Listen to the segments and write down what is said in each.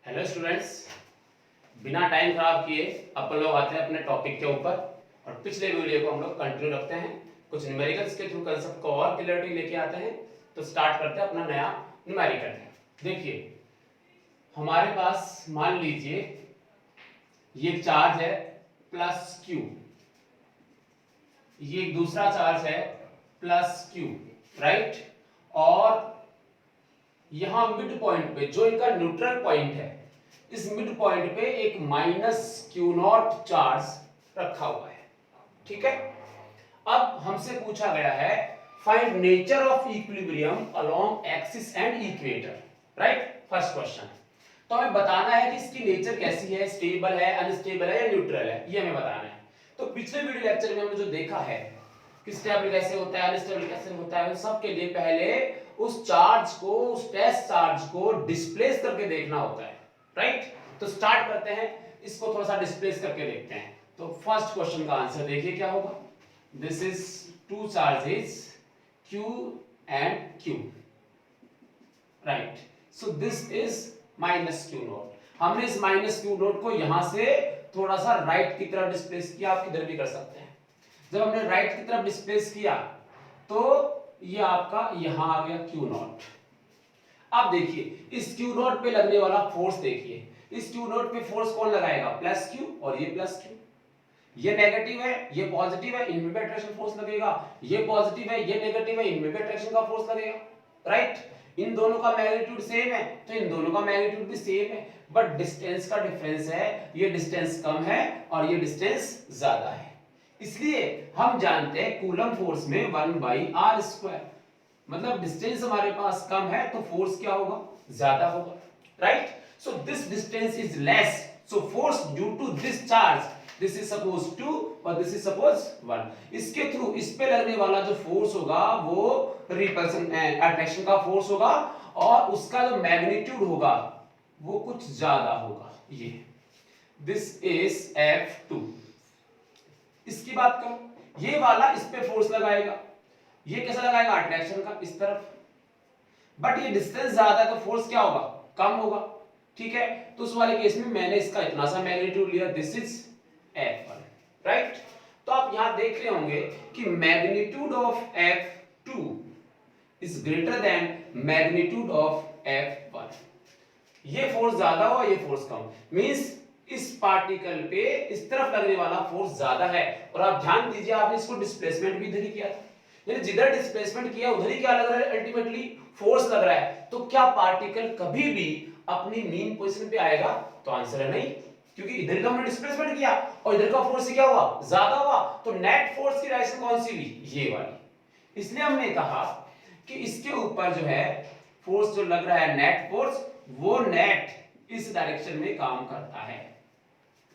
Hello students, बिना time खराब किए अपन लोग आते हैं अपने टॉपिक के ऊपर। और पिछले वीडियो को हम लोग कंटिन्यू रखते हैं, कुछ न्यूमेरिकल्स के थ्रू कंसेप्ट को और क्लियरिटी लेके आते हैं। तो स्टार्ट करते हैं अपना नया न्यूमेरिकल। देखिए हमारे पास मान लीजिए ये चार्ज है प्लस क्यू, ये एक दूसरा चार्ज है प्लस क्यू, राइट। और यहां मिड पॉइंट पे जो इनका न्यूट्रल पॉइंट है, इस मिड पॉइंट पे एक माइनस क्यू नॉट चार्ज रखा हुआ है, ठीक है। अब हमसे पूछा गया है find nature of equilibrium along axis and equator, right. First question, तो हमें बताना है कि इसकी नेचर कैसी है, स्टेबल है, अनस्टेबल है या न्यूट्रल है, ये हमें बताना है। तो पिछले वीडियो लेक्चर में हमने जो देखा है कि स्टेबल कैसे होता है, अनस्टेबल कैसे होता है, उन सब के लिए पहले उस चार्ज को, उस टेस्ट चार्ज को डिस्प्लेस करके देखना होता है, राइट। तो स्टार्ट करते हैं, इसको थोड़ा सा डिस्प्लेस करके देखते हैं। तो फर्स्ट क्वेश्चन का आंसर देखिए क्या होगा। This is two charges Q and Q, right. So this is minus Q note. हमने इस माइनस क्यू नोट को यहां से थोड़ा सा राइट की तरफ डिस्प्लेस किया, आप इधर भी कर सकते हैं। जब हमने राइट की तरफ डिस्प्लेस किया तो ये आपका यहां आ गया क्यू नॉट। अब देखिए इस क्यू नॉट पे लगने वाला फोर्स देखिए, इस क्यू नॉट पे फोर्स कौन लगाएगा, प्लस क्यू, और ये प्लस क्यू। ये नेगेटिव है, ये पॉजिटिव है, इनमें भी अट्रैक्शन फोर्स लगेगा। ये पॉजिटिव है, ये नेगेटिव है, इनमें भी अट्रैक्शन का फोर्स लगेगा, राइट। इन दोनों का मैग्नीट्यूड सेम है तो इन दोनों का मैग्नीट्यूड भी सेम है, बट डिस्टेंस का डिफरेंस है। ये डिस्टेंस कम है और ये डिस्टेंस ज्यादा है। इसलिए हम जानते हैं कूलम फोर्स में 1/r², मतलब डिस्टेंस हमारे पास कम है तो फोर्स क्या होगा, ज्यादा होगा, right. So this distance is less, so force due to this charge, this is suppose 2 और दिस इज सपोज 1। इसके थ्रू इस पे लगने वाला जो फोर्स होगा वो रिपल्सन अट्रैक्शन का फोर्स होगा, और उसका जो मैग्नीट्यूड होगा वो कुछ ज्यादा होगा। ये दिस इज F2। इसकी बात करो, ये वाला इस पे फोर्स लगाएगा, ये कैसा लगाएगा, अट्रैक्शन का, इस तरफ। बट ये डिस्टेंस ज्यादा है तो फोर्स क्या होगा, कम होगा, ठीक है। तो उस वाले केस में मैंने इसका इतना सा मैग्नीट्यूड लिया, दिस इज F1, राइट। तो आप यहां देख रहे होंगे कि magnitude of F2 is greater than magnitude of F1। ये फोर्स ज्यादा हुआ, ये फोर्स कम, मींस इस पार्टिकल पे इस तरफ लगने वाला फोर्स ज्यादा है। और आप ध्यान दीजिए, आपने इसको डिस्प्लेसमेंट भी इधर ही किया था, यानी जिधर डिस्प्लेसमेंट किया उधर ही क्या लग रहा है, अल्टीमेटली फोर्स लग रहा है। तो क्या पार्टिकल कभी भी अपनी मीन पोजीशन पे आएगा, तो आंसर है नहीं, क्योंकि इधर का हमने डिस्प्लेसमेंट किया और इधर का फोर्स क्या हुआ, ज्यादा हुआ। तो नेट फोर्स की डायरेक्शन कौन सी हुई, ये वाली। इसलिए हमने कहा कि इसके ऊपर जो है फोर्स जो लग रहा है नेट फोर्स, वो नेट इस डायरेक्शन में काम करता है,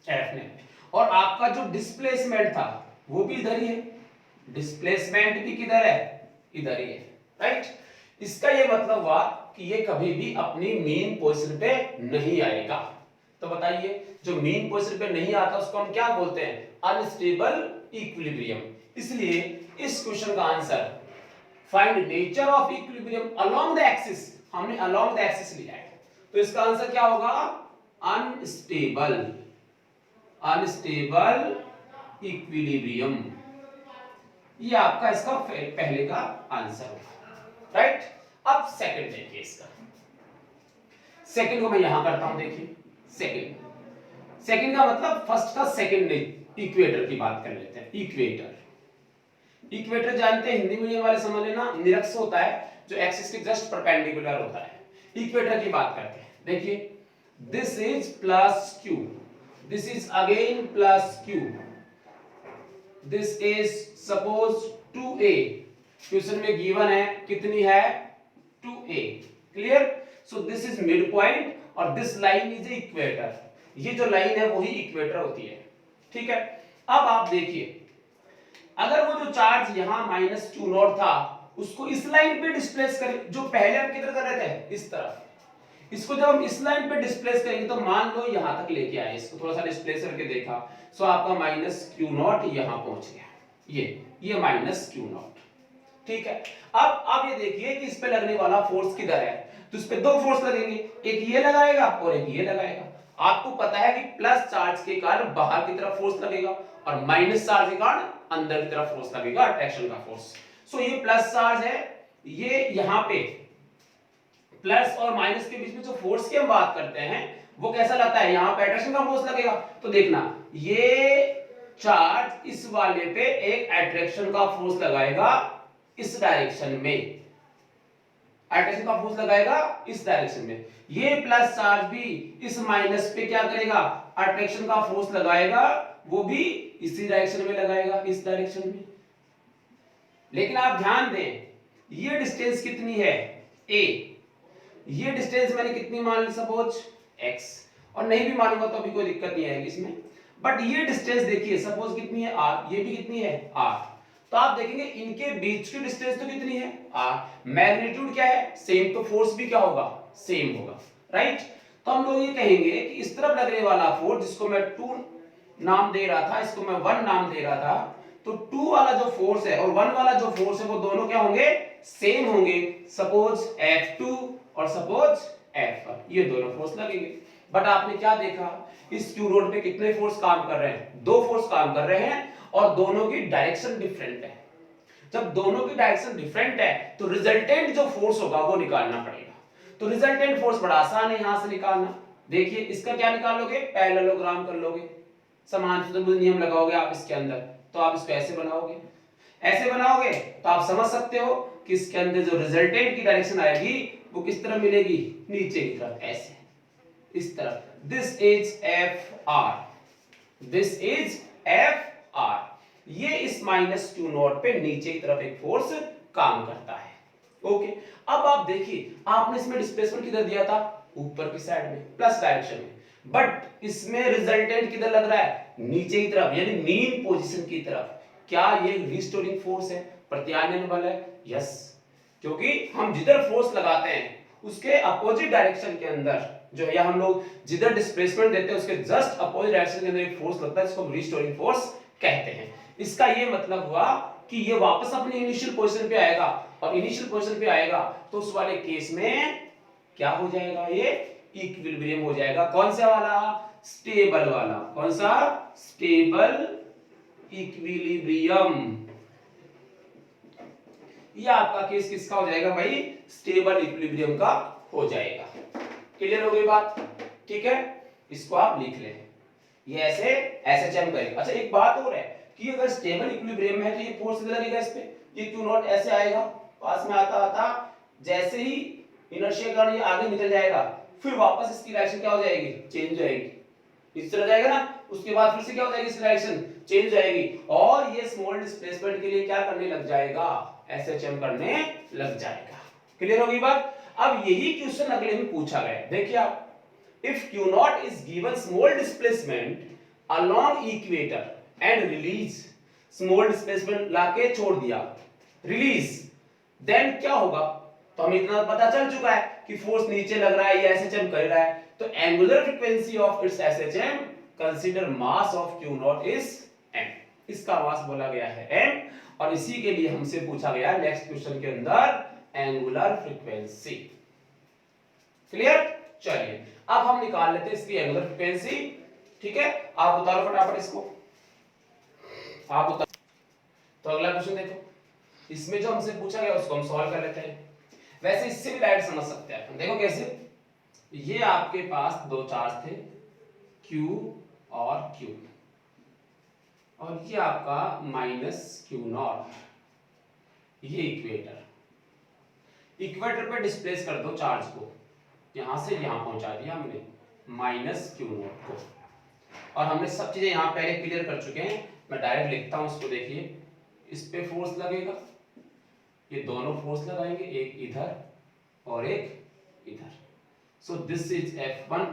F ने। और आपका जो डिस्प्लेसमेंट था वो भी इधर ही है, डिस्प्लेसमेंट भी किधर है, इधर ही है, राइट। इसका ये मतलब हुआ कि ये कभी भी अपनी मीन पोजीशन पे नहीं आएगा। तो बताइए, जो मीन पोजीशन पे नहीं आता उसको हम क्या बोलते हैं, अनस्टेबल इक्विलिब्रियम। इसलिए इस क्वेश्चन का answer find nature of equilibrium along the axis, हमने अलोंग द एक्सिस लिया है, तो इसका आंसर क्या होगा, अनस्टेबल, अनस्टेबल इक्विलिब्रियम। ये आपका इसका पहले का आंसर होगा, राइट। अब सेकंड देखिए, इसका सेकंड को मैं यहां करता हूं। देखिए सेकंड का मतलब फर्स्ट का सेकंड नहीं, इक्वेटर की बात कर लेते हैं। इक्वेटर जानते हैं, हिंदी मीडियम वाले समझ लेना, निरक्ष होता है जो एक्सिस के जस्ट परपेंडिकुलर होता है। इक्वेटर की बात करते हैं, देखिए this is plus Q, this is again plus Q, this is suppose 2a। Question में गिवन है कितनी है, 2a, clear. So this is mid point और दिस लाइन इज इक्वेटर। ये जो लाइन है वही इक्वेटर होती है, ठीक है। अब आप देखिए, अगर वो जो चार्ज यहां माइनस क्यू नॉट था उसको इस लाइन पे डिस्प्लेस करें, जो पहले हम किधर कर रहे थे, इस तरफ, इसको जब हम इस लाइन पे डिस्प्लेस करेंगे तो मान लो यहां तक लेके आए, इसको थोड़ा सा डिस्प्लेस करके देखा, सो आपका माइनस क्यू नॉट यहां पहुंच गया, ये माइनस क्यू नॉट, ठीक है। अब ये देखिए कि इस पे लगने वाला फोर्स किधर है, तो इस पे दो फोर्स लगेंगे, एक ये लगाएगा और एक ये लगाएगा। आपको पता है कि प्लस चार्ज के कारण बाहर की तरफ फोर्स लगेगा और माइनस चार्ज के कारण अंदर की तरफ फोर्स लगेगा, अट्रैक्शन का फोर्स। सो ये प्लस चार्ज है, ये यहां पे प्लस और माइनस के बीच में जो फोर्स की हम बात करते हैं वो कैसा लगता है, यहां पे अट्रैक्शन का फोर्स लगेगा। तो देखना, ये चार्ज इस वाले पे एक अट्रैक्शन का फोर्स लगाएगा इस डायरेक्शन में, अट्रैक्शन का फोर्स लगाएगा इस डायरेक्शन में। ये प्लस चार्ज भी इस माइनस पे क्या करेगा, अट्रैक्शन का फोर्स लगाएगा, वो भी इसी डायरेक्शन में लगाएगा, इस डायरेक्शन में। लेकिन आप ध्यान दें, ये डिस्टेंस कितनी है, a, ये डिस्टेंस मैंने कितनी मान ली, सपोज x, और नहीं भी मानूंगा तो अभी कोई दिक्कत नहीं आएगी इसमें। बट ये डिस्टेंस देखिए सपोज कितनी है r, ये भी कितनी है r। तो आप देखेंगे इनके बीच की डिस्टेंस तो कितनी है r, मैग्नीट्यूड क्या है सेम, तो फोर्स भी क्या होगा, सेम होगा, राइट। तो हम लोग ये कहेंगे कि इस तरफ लगने वाला फोर्स, जिसको मैं 2 नाम दे रहा था, इसको मैं 1 नाम दे रहा था, तो 2 वाला जो फोर्स है और 1 वाला जो फोर्स है वो दोनों क्या होंगे, सेम होंगे। सपोज F2 और सपोज F1, ये दोनों फोर्स लगेंगे। बट आपने क्या देखा, इस क्यू रोड पे कितने फोर्स काम कर रहे हैं, 2 फोर्स काम कर रहे हैं और दोनों की डायरेक्शन डिफरेंट है। जब दोनों की डायरेक्शन डिफरेंट है तो रिजल्टेंट जो फोर्स होगा वो निकालना पड़ेगा। तो रिजल्टेंट फोर्स बड़ा आसान है यहां से निकालना। देखिए इसका क्या निकालोगे, पैरेललोग्राम कर लोगे, समान चतुर्भुज नियम लगाओगे आप इसके अंदर, तो आप इसको ऐसे बनाओगे, ऐसे बनाओगे तो आप समझ सकते हो कि इसके अंदर जो रिजल्टेंट की डायरेक्शन आएगी वो किस तरफ मिलेगी, नीचे की तरफ, ऐसे इस तरफ। This is F R, this is F R. ये इस माइनस क्यू नॉट पे नीचे की तरफ एक फोर्स काम करता है। ओके, अब आप देखिए आपने इसमें डिस्प्लेसमेंट किधर दिया था, ऊपर की साइड में, प्लस डायरेक्शन में, बट इसमें रिजल्टेंट किधर लग रहा है, नीचे की तरफ, यानी मीन पोजीशन की तरफ। क्या ये रिस्टोरिंग फोर्स है, प्रत्यानयन बल है? यस, क्योंकि हम जिधर फोर्स लगाते हैं उसके अपोजिट डायरेक्शन के अंदर जो है, या हम लोग जिधर डिस्प्लेसमेंट देते हैं उसके जस्ट अपोजिट डायरेक्शन के अंदर एक फोर्स लगता है, जिसको हम रिस्टोरिंग फोर्स कहते हैं। इसका ये मतलब हुआ कि ये वापस अपनी इनिशियल पोजीशन पे आएगा, और इनिशियल पोजीशन पे आएगा तो उस वाले केस में क्या हो जाएगा, ये इक्विलिब्रियम हो जाएगा। कौन सा वाला, स्टेबल वाला, कौन सा, स्टेबल इक्विलिब्रियम। ये आपका केस किसका हो जाएगा भाई, स्टेबल इक्विलिब्रियम का हो जाएगा। क्लियर हो गई बात, ठीक है, इसको आप लिख लें, ये ऐसे एसएचएम करेगा। अच्छा एक बात और है कि अगर स्टेबल इक्विलिब्रियम है तो ये फोर्स लगेगा इस पे, ये क्यू नॉट ऐसे आएगा, पास में आता आता जैसे ही इनर्शिया के कारण ये आगे निकल जाएगा, फिर वापस इसकी डायरेक्शन क्या हो जाएगी, चेंज हो जाएगी, इस तरह जाएगा ना, उसके बाद फिर से क्या हो जाएगी, इसकी डायरेक्शन चेंज हो जाएगी, और ये स्मॉल डिस्प्लेसमेंट के लिए क्या करने लग जाएगा, एसएचएम करने लग जाएगा। क्लियर होगी बात। अब यही क्वेश्चन अगले में पूछा गया, देखिए आप, if Q not is given small displacement along equator and release, small displacement लाके छोड़ दिया, रिलीज, देन क्या होगा। तो हमें इतना पता चल चुका है कि फोर्स नीचे लग रहा है, ये एसएचएम कर रहा है, तो angular frequency of its SHM, consider mass of Q not is m, इसका मास बोला गया है m, और इसी के लिए हमसे पूछा गया नेक्स्ट क्वेश्चन के अंदर एंगुलर फ्रीक्वेंसी। क्लियर, चलिए अब हम निकाल लेते हैं इसकी एंगुलर फ्रीक्वेंसी, ठीक है, आप उतारो फटाफट इसको, आप उतारो। तो अगला क्वेश्चन देखो, इसमें जो हमसे पूछा गया उसको हम सॉल्व कर लेते हैं। वैसे इससे भी डायरेक्ट समझ सकते हैं, देखो कैसे, ये आपके पास दो चार्ज थे Q और Q, और ये आपका माइनस क्यू नॉट, ये इक्वेटर, इक्वेटर पे डिस्प्लेस कर दो चार्ज को, यहां से यहां पहुंचा दिया हमने माइनस क्यू नॉट को, और हमने सब चीजें यहां पहले क्लियर कर चुके हैं, मैं डायरेक्ट लिखता हूं इसको। देखिए इस पे फोर्स लगेगा, ये दोनों फोर्स लगाएंगे, एक इधर और एक इधर, सो दिस इज F1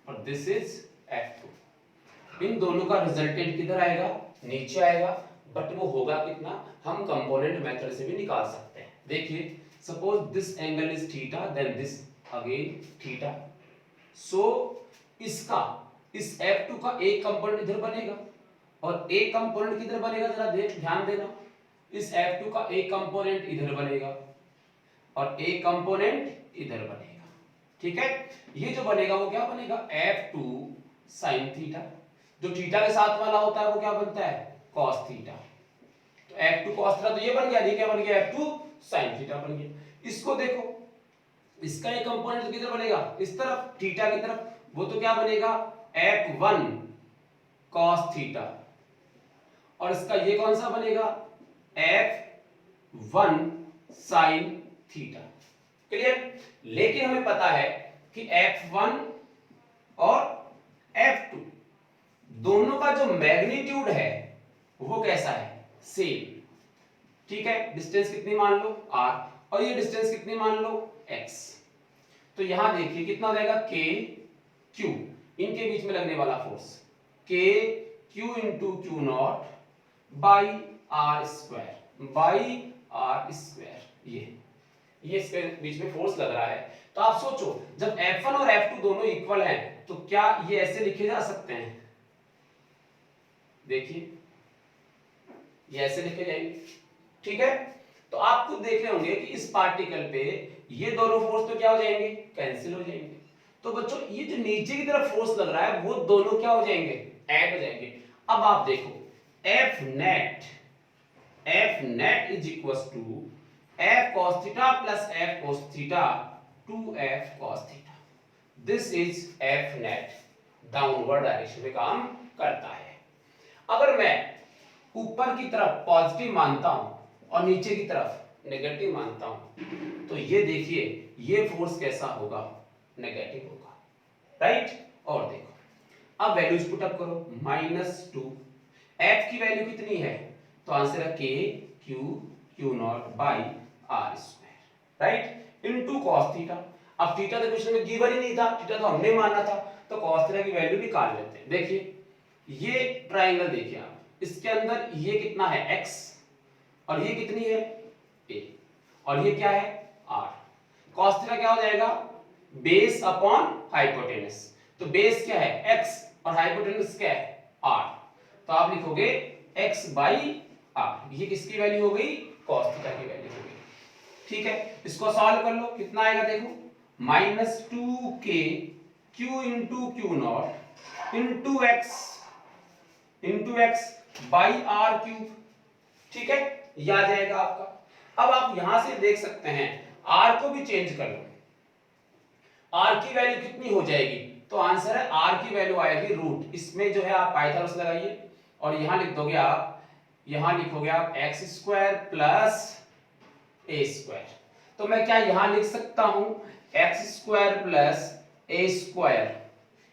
और दिस इज F2। इन दोनों का रिजल्टेंट किधर आएगा, नीचे आएगा, बट वो होगा कितना, हम कंपोनेंट मेथड से भी निकाल सकते हैं। देखिए suppose this angle is theta, then this again theta, so इसका, इस F2 का एक कंपोनेंट इधर बनेगा और एक कंपोनेंट किधर बनेगा, जरा ध्यान देना, इस F2 का एक कंपोनेंट इधर बनेगा और एक कंपोनेंट इधर बनेगा। ठीक है, ये जो बनेगा वो क्या बनेगा F2 sin थीटा, जो थीटा के साथ वाला होता है वो क्या बनता है cos थीटा। तो F2 cos थीटा तो ये बन गया, ये क्या बन गया F2 sin थीटा बन गया। इसको देखो, इसका एक कंपोनेंट किधर बनेगा इस तरफ थीटा की तरफ, वो तो क्या बनेगा F1 cos थीटा, और इसका ये कौन सा बनेगा F1 sin थीटा। क्लियर। लेकिन हमें पता है कि F1 और F2 दोनों का जो मैग्नीट्यूड है वो कैसा है सेम। ठीक है, डिस्टेंस कितनी मान लो r, और ये डिस्टेंस कितनी मान लो x। तो यहां देखिए कितना हो जाएगा k q, इनके बीच में लगने वाला force k q into q not by r square, ये इसके बीच में फोर्स लग रहा है। तो आप सोचो जब F1 और F2 दोनों इक्वल हैं तो क्या ये ऐसे लिखे जा सकते हैं, देखिए ये ऐसे लिखे जाएंगे। ठीक है, तो आप खुद देख रहे होंगे कि इस पार्टिकल पे ये दोनों फोर्स तो क्या हो जाएंगे कैंसिल हो जाएंगे। तो बच्चों ये जो नीचे की तरफ फोर्स लग रहा है वो दोनों क्या हो जाएंगे ऐड हो जाएंगे। अब आप देखो F net is equal to F cos theta plus F cos theta 2F cos theta. This is F net, downward direction में काम करता है। अगर मैं ऊपर की तरफ पॉजिटिव मानता हूं और नीचे की तरफ नेगेटिव मानता हूं तो ये देखिए ये फोर्स कैसा होगा नेगेटिव होगा, राइट। और देखो अब वैल्यूज पुट अप करो, -2 F की वैल्यू कितनी है तो आंसर है k q not by r square, right, into cos theta. अब थीटा तो क्वेश्चन में गिवन ही नहीं था, थीटा तो हमने माना था, तो cos थीटा की वैल्यू निकाल लेते हैं। देखिए ये ट्रायंगल देखिए आप, इसके अंदर ये कितना है x और ये कितनी है a, और ये क्या है r। cos थीटा क्या हो जाएगा बेस अपॉन हाइपोटेनस, तो बेस क्या है x और हाइपोटेनस क्या है r, तो आप लिखोगे x बाई r, ये किसकी वैल्यू हो गई cos थीटा की वैल्यू हो गई। ठीक है, इसको सॉल्व कर लो, कितना आएगा देखो -2k q into q not into x by r cube. ठीक है, ये आ जाएगा आपका। अब आप यहां से देख सकते हैं r को भी चेंज कर लो, r की वैल्यू कितनी हो जाएगी तो आंसर है r की वैल्यू आएगी रूट, इसमें जो है आप पाइथागोरस लगाइए और यहां लिख दोगे आप, यहां लिखोगे आप x square plus a square. तो मैं क्या यहां लिख सकता हूं x square plus a square,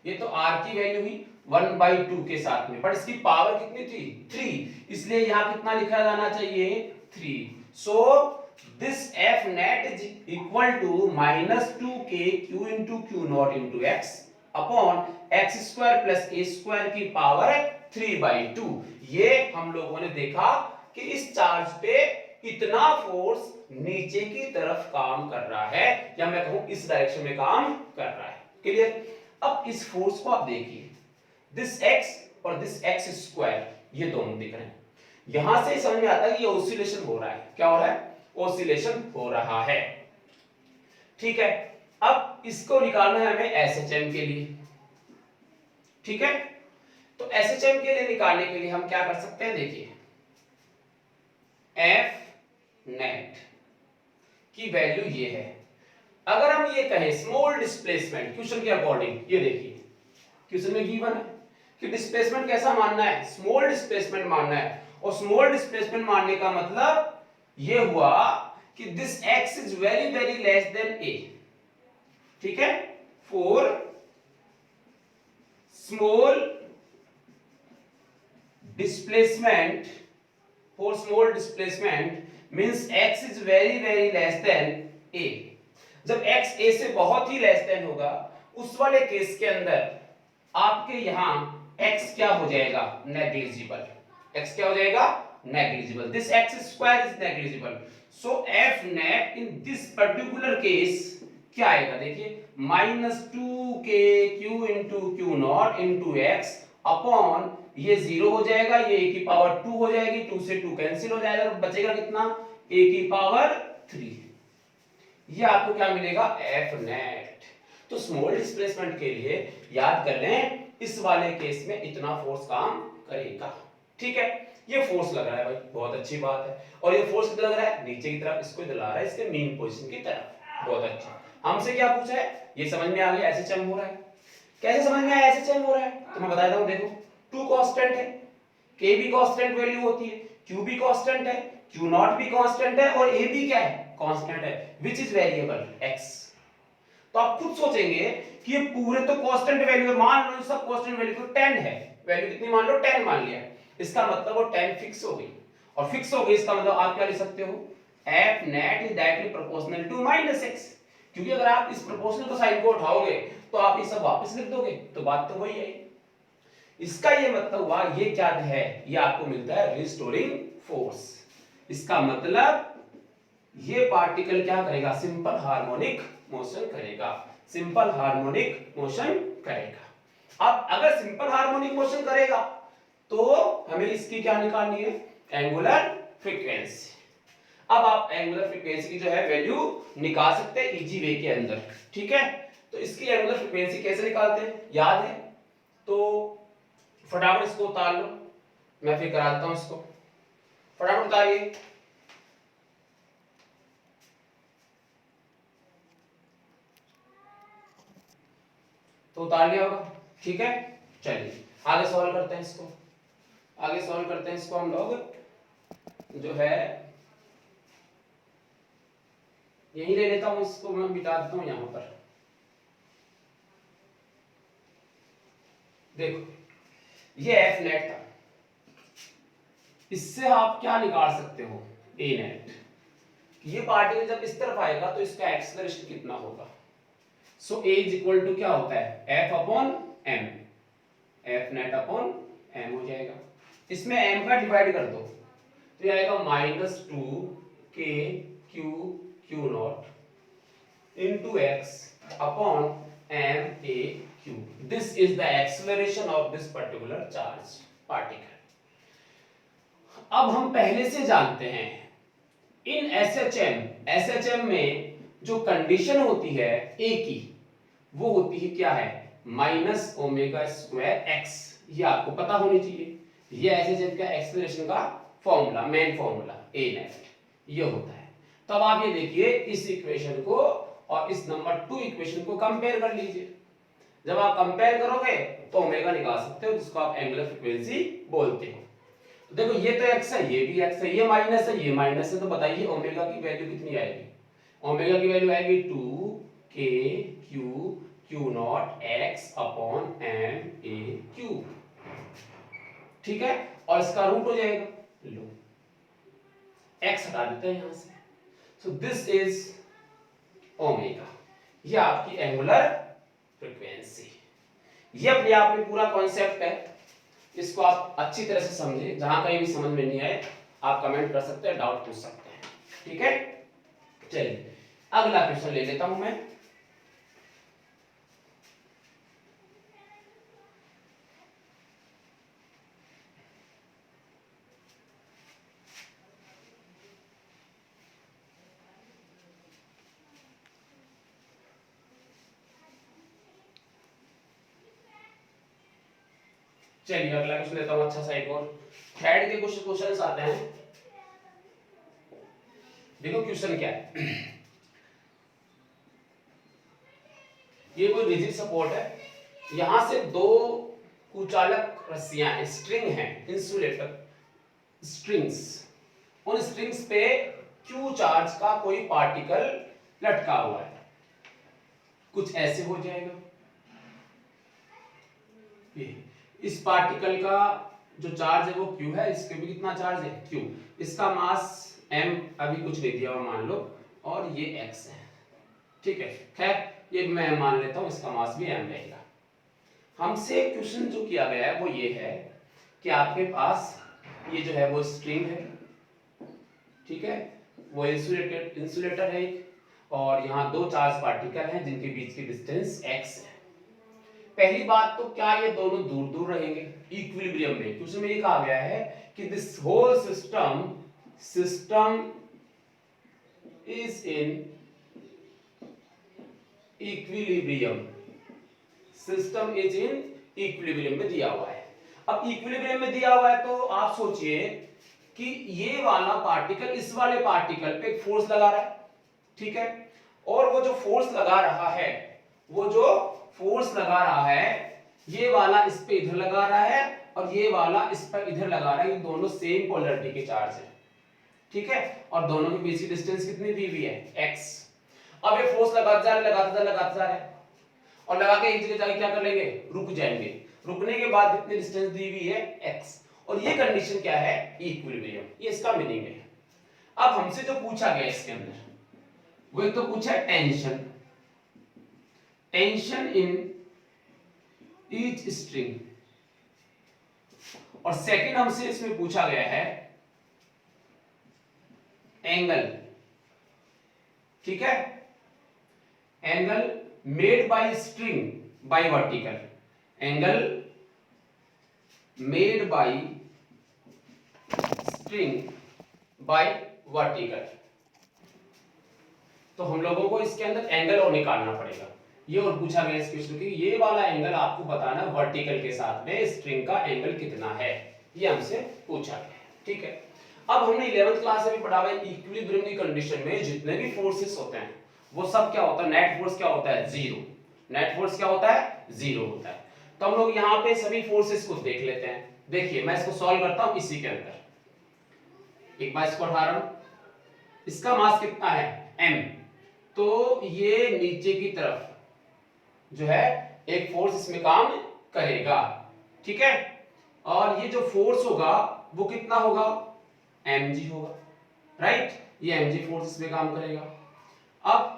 ये तो r की वैल्यू ही 1/2 के साथ में, पर इसकी पावर कितनी थी 3, इसलिए यहां कितना लिखा जाना चाहिए 3। So this f net is equal to -2k q into q naught into x upon x square plus a square की पावर 3/2। ये हम लोगों ने देखा कि इस चार्ज पे इतना फोर्स नीचे की तरफ काम कर रहा है, या मैं कहूं इस डायरेक्शन में काम कर रहा है। क्लियर। अब इस फोर्स को आप देखिए, दिस x और दिस x स्क्वायर ये दोनों दिख रहे हैं, यहां से समझ में आता है कि ये ऑसिलेशन हो रहा है। क्या हो रहा है ऑसिलेशन हो रहा है। ठीक है, अब इसको निकालना है हमें SHM के लिए। ठीक है, तो SHM के लिए निकालने के लिए हम क्या कर सकते हैं, देखिए F net की वैल्यू ये है। अगर हम ये कहें स्मॉल डिस्प्लेसमेंट क्वेश्चन के अकॉर्डिंग, ये देखिए क्वेश्चन में गिवन है कि डिस्प्लेसमेंट कैसा मानना है स्मॉल डिस्प्लेसमेंट मानना है, और स्मॉल डिस्प्लेसमेंट मानने का मतलब ये हुआ कि this x is very very less than a। ठीक है, for small displacement means x is very very less than a। जब x a से बहुत ही लेस देन होगा उस वाले केस के अंदर आपके यहां x क्या हो जाएगा नेग्लिजिबल, x क्या हो जाएगा negligible, this x square is negligible. So f net in this particular case क्या आएगा, देखिए -2k q into q naught into x upon ये 0 हो जाएगा, ये a की पावर 2 हो जाएगी, 2 से 2 कैंसिल हो जाएगा, बचेगा कितना a की पावर 3। ये आपको क्या मिलेगा f net। तो स्मॉल डिस्प्लेसमेंट के लिए याद कर लें, इस वाले केस में इतना फोर्स काम करेगा। ठीक है, ये फोर्स लग रहा है भाई, बहुत अच्छी बात है। और ये फोर्स कितना लग रहा है? नीचे की तरफ, इसको दिला रहा है इसके मेन पोजीशन की तरफ। बहुत अच्छा। हमसे क्या पूछा है? ये समझ में आ गया, ऐसे चम हो रहा है। कैसे समझ में आया ऐसे चम हो रहा है? तो मैं बता देता हूं, देखो टू कांस्टेंट है, के भी कांस्टेंट वैल्यू होती है, क्यू भी कांस्टेंट है, क्यू नॉट भी कांस्टेंट है, और ए भी क्या है? कांस्टेंट है, व्हिच इज वेरिएबल एक्स। तो आप खुद सोचेंगे कि ये पूरे तो कांस्टेंट वैल्यू है, मान लो सब कांस्टेंट वैल्यू तो 10 है, वैल्यू कितनी मान लो? 10 मान लिया। इसका मतलब वो 10 फिक्स हो गई, और फिक्स हो गई इसका मतलब आप क्या लिख सकते हो? f net is directly proportional to -x, क्योंकि अगर आप इस प्रोपोर्शनल को साइन को उठाओगे तो आप ये सब वापस लिख दोगे, तो बात तो वही है। इसका ये मतलब हुआ, ये क्या है? ये आपको मिलता है रिस्टोरिंग फोर्स। इसका मतलब ये पार्टिकल क्या करेगा? सिंपल हार्मोनिक मोशन करेगा, सिंपल हार्मोनिक मोशन करेगा। अब अगर सिंपल हार्मोनिक मोशन करेगा तो हमें इसकी क्या निकालनी है? Angular frequency. अब आप एंगुलर फ्रीक्वेंसी की जो है वैल्यू निकाल सकते हैं इजी वे के अंदर। ठीक है, तो इसकी एंगुलर फ्रीक्वेंसी कैसे निकालते हैं याद है? तो फटाफट इसको उतार लो, मैं फिर करा देता हूं इसको। फटाफट उतारिए। तो उतार लिया होगा। ठीक है, चलिए आगे सॉल्व करते हैं इसको। आगे सॉल्व करते हैं इसको हम लोग। जो है यही ले लेता हूं, इसको मैं बिता देता हूं यहां पर। देखो ये एफ नेट था, इससे आप क्या निकाल सकते हो? ए नेट। ये पार्टिकल जब इस तरफ आएगा तो इसका एक्सेलरेशन कितना होगा? So a is equal to क्या होता है? F upon M, F net upon M हो जाएगा। इसमें एम का डिवाइड कर दो तो ये आएगा -2 के q q not into x upon m a q. This is the acceleration of this particular charge particle. अब हम पहले से जानते हैं इन एसएचएम में जो कंडीशन होती है ए की, वो होती है क्या है? -ω²x। ये आपको पता होनी चाहिए। ये एसएचएम का एक्सेलरेशन का फॉर्मूला, मेन फॉर्मूला ए नेट ये होता है। तब आप ये देखिए इस इक्वेशन को और इस नंबर 2 इक्वेशन को कंपेयर कर लीजिए। जब आप कंपेयर करोगे तो ओमेगा निकाल सकते हो, जिसको आप एंगुलर फ्रीक्वेंसी बोलते हो। तो देखो ये तो x है, ये भी x है, ये माइनस है, ये माइनस है, तो बताइए ओमेगा की वैल्यू कितनी आएगी? ओमेगा की वैल्यू आएगी 2 k q q not x upon m a q। ठीक है, और इसका रूट हो जाएगा, लो x हटा देते हैं यहां से। सो दिस इज ओमेगा, ये आपकी एंगुलर फ्रीक्वेंसी। ये अपने आप में पूरा कॉन्सेप्ट है, इसको आप अच्छी तरह से समझे। जहां कहीं भी समझ में नहीं आए आप कमेंट कर सकते हैं, डाउट पूछ सकते हैं। ठीक है, चलिए अगला क्वेश्चन ले लेता हूं मैं। चलिए अगला क्वेश्चन लेता हूं अच्छा सा एक और। थ्रेड के कुछ क्वेश्चंस आते हैं। देखो क्वेश्चन क्या है। ये कोई रिजिड सपोर्ट है, यहां से दो कुचालक रस्सियां हैं, स्ट्रिंग है, इंसुलेटर स्ट्रिंग्स। उन स्ट्रिंग्स पे क्यू चार्ज का कोई पार्टिकल लटका हुआ है, कुछ ऐसे हो जाएगा। ये इस पार्टिकल का जो चार्ज है वो क्यू है, इसके भी कितना चार्ज है? क्यू। इसका मास m अभी कुछ नहीं दिया हुआ मान लो, और ये x है। ठीक है, खैर ये मैं मान लेता हूं, इसका मास भी m रहेगा। हमसे क्वेश्चन जो किया गया है वो ये है कि आपके पास ये जो है वो स्ट्रिंग है, ठीक है, वो इंसुलेटर है एक, और यहाँ दो चार्ज पार्टिकल हैं जिनके बीच की डिस्टेंस x है। पहली बात तो क्या ये दोनों दूर दूर रहेंगे इक्विलिब्रियम में? क्वेश्चन में ये कहा गया है कि this whole system is in equilibrium, system is in equilibrium में दिया हुआ है। अब इक्विलिब्रियम में दिया हुआ है तो आप सोचिए कि ये वाला पार्टिकल इस वाले पार्टिकल पे एक फोर्स लगा रहा है, ठीक है, और वो जो फोर्स लगा रहा है, वो जो फोर्स लगा रहा है, ये वाला इस पे इधर लगा रहा है और ये वाला इस पर इधर लगा रहा है, ये दोनों सेम पोलैरिटी के चार्ज है, ठीक है, और दोनों के बीच की डिस्टेंस कितनी दी हुई है x। अब ये फोर्स लगाते जा रहे हैं और लगा के एक जगह जाके क्या कर लेंगे, रुक जाएंगे, रुकने के बाद कितनी डिस्टेंस दी हुई है x, और ये कंडीशन क्या है, इक्विलिब्रियम, ये इसका मीनिंग है। अब हमसे जो पूछा गया इसके अंदर, वो एक तो पूछा है tension, tension in each string, और सेकंड हमसे इसमें पूछा गया है एंगल, ठीक है, angle made by string bye vertical, angle made by string bye vertical. तो हम लोगों को इसके अंदर एंगल और निकालना पड़ेगा, ये और पूछा गया इस क्वेश्चन कि ये वाला एंगल आपको बताना वर्टिकल के साथ में स्ट्रिंग का एंगल कितना है, ये हमसे पूछा गया है, ठीक है। अब हमने 11th क्लास में भी पढ़ा है इक्विलिब्रियम की कंडीशन में जितने भी फोर्सेस होते हैं वो सब क्या होता है, नेट फोर्स क्या होता है, जीरो, नेट फोर्स क्या होता है, जीरो होता है। तो हम लोग यहाँ पे सभी फोर्सेस को देख लेते हैं। देखिए मैं इसको सॉल्व करता हूं इसी के अंदर, एक बार इसको उठा रहा हूं, इसका मास कितना है m, तो ये नीचे की तरफ जो है एक फोर्स इसमें काम करेगा, ठीक है, और ये जो फोर्स होगा वो कितना होगा, mg होगा, राइट, ये mg फोर्स इसमें काम करेगा। अब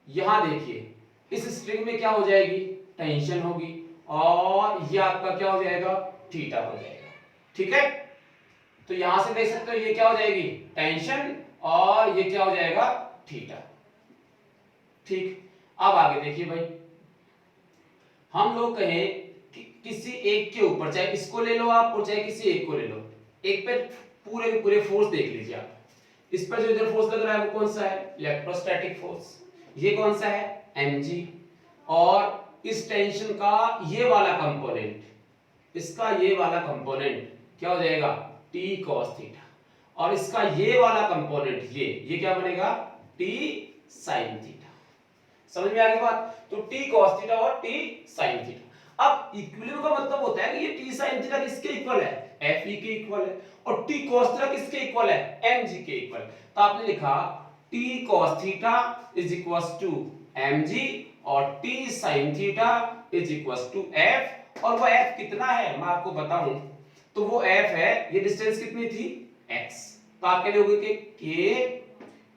यहां देखिए इस स्ट्रिंग में क्या हो जाएगी, टेंशन होगी, और ये आपका क्या हो जाएगा, थीटा हो जाएगा, ठीक है। तो यहां से देख सकते हो ये क्या हो जाएगी, टेंशन, और ये क्या हो जाएगा, थीटा, ठीक। अब आगे देखिए भाई, हम लोग कहें कि किसी एक के ऊपर, चाहे इसको ले लो आप और चाहे किसी एक को ले लो, एक पे पूरे के पूरे फोर्स देख लीजिए आप, इस पर जो इधर फोर्स लग रहा है वो कौन सा है, इलेक्ट्रोस्टैटिक फोर्स, ये कौन सा है, mg, और इस टेंशन का ये वाला कंपोनेंट, इसका ये वाला कंपोनेंट क्या हो जाएगा, t cos थीटा, और इसका ये वाला कंपोनेंट ये क्या बनेगा, t sin थीटा। समझ में आ गई बात, तो t cos थीटा और t sin थीटा। अब इक्विलिब्रियम का मतलब होता है कि ये t sin थीटा किसके इक्वल है, fe के इक्वल है, और t cos थीटा किसके इक्वल है, mg के इक्वल। तो आपने लिखा t cos theta is equals to mg और t sin theta is equals to f, और वो f कितना है मैं आपको बताऊं, तो वो f है, ये डिस्टेंस कितनी थी, x, तो आपके लिए होगी कि k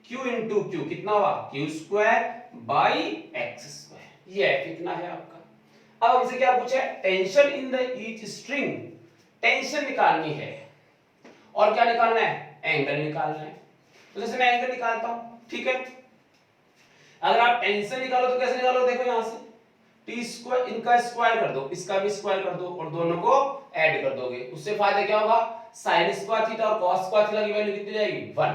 q into q कितना हुआ, q square by x square, ये f कितना है आपका। अब हमसे क्या पूछा है, tension in the each string, tension निकालनी है, और क्या निकालना है, एंगल निकालना है। तो जैसे मैं एंगल निकालता हूं, ठीक है, अगर आप टेंशन निकालो तो कैसे निकालो, देखो यहां से टी स्क्वायर, इनका स्क्वायर कर दो, इसका भी स्क्वायर कर दो, और दोनों को ऐड कर दोगे, उससे फायदा क्या होगा, sin स्क्वायर थीटा और cos स्क्वायर थीटा की वैल्यू कितनी जाएगी, 1।